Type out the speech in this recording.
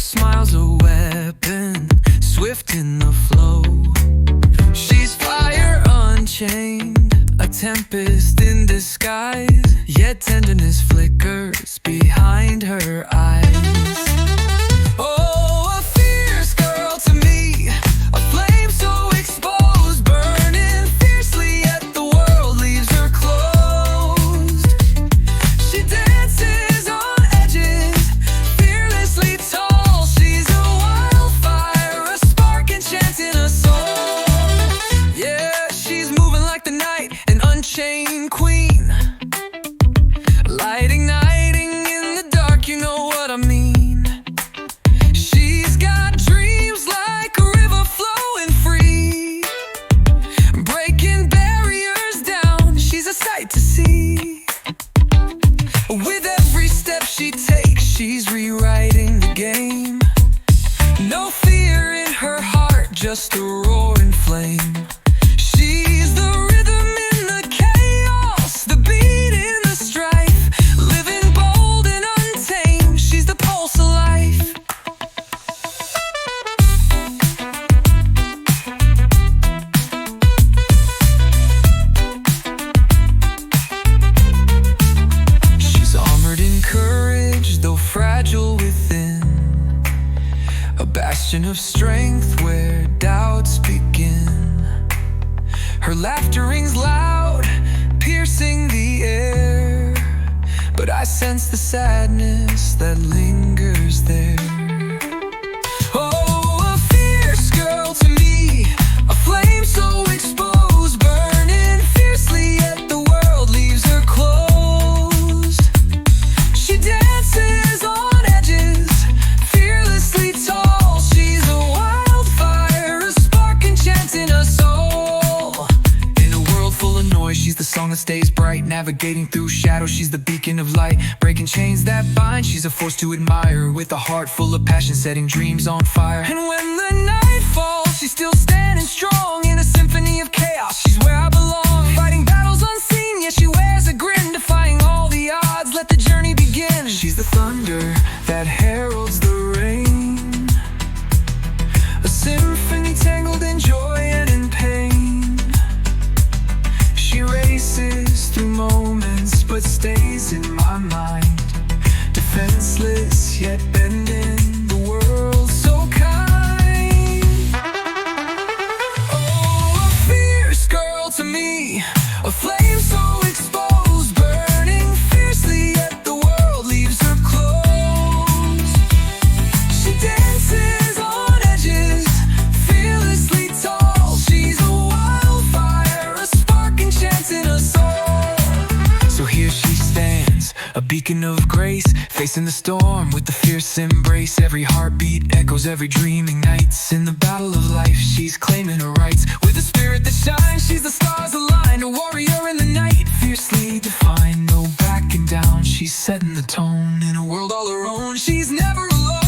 smile's a weapon, swift in the flow. She's fire unchained, a tempest in disguise, yet tenderness flickers behind her eyes. Oh, a fierce girl to me, a flame so exposed, burning fiercely yet the world leaves her closed. She dances on edges, fearlessly tall. She's a wildfire, a spark enchanting a soul. Yeah, she's moving like the night, an unchained queen, light igniting in the dark, you know what I mean. She's got dreams like a river flowing free, breaking barriers down, she's a sight to see. With every step she takes, she's rewriting the game. No fear in her heart, just a roaring flame. She's the rhythm in the chaos, the beat in the strife, living bold and untamed. She's the pulse of life. She's armored in courage, though fragile within, a bastion of strength where doubts begin. Her laughter rings loud, piercing the air, but I sense the sadness that lingers there. Oh, a fierce girl to me, a flame so exposed, burning fiercely yet the world leaves her closed. She dances on edges, fearlessly tall. She's a wildfire, a spark enchanting a soul. In a world full of noise, she's the song that stays bright, navigating through shadows. She's the beacon of light, breaking chains that bind. She's a force to admire, with a heart full of passion, setting dreams on fire. And when the night falls, she's still standing strong in a symphony of chaos. She's where I belong, fighting battles unseen, yet she wears a grin, defying all the odds. Let the journey begin. She's the thunder that heralds the rain, a symphony tangled in joy and in pain. She races through moments but stays in my mind, defenseless yet bending the world so kind. Oh, a fierce girl to me, a flame so exposed, burning fiercely yet the world leaves her closed. She dances on edges, fearlessly tall. She's a wildfire, a spark enchanting a soul. So here she stands, a beacon of grace, facing the storm with the fierce embrace. Every heartbeat echoes, every dream ignites. In the battle of life, she's claiming her rights. With a spirit that shines, she's the stars aligned, a warrior in the night, fiercely defined. No backing down, she's setting the tone in a world all her own. She's never alone.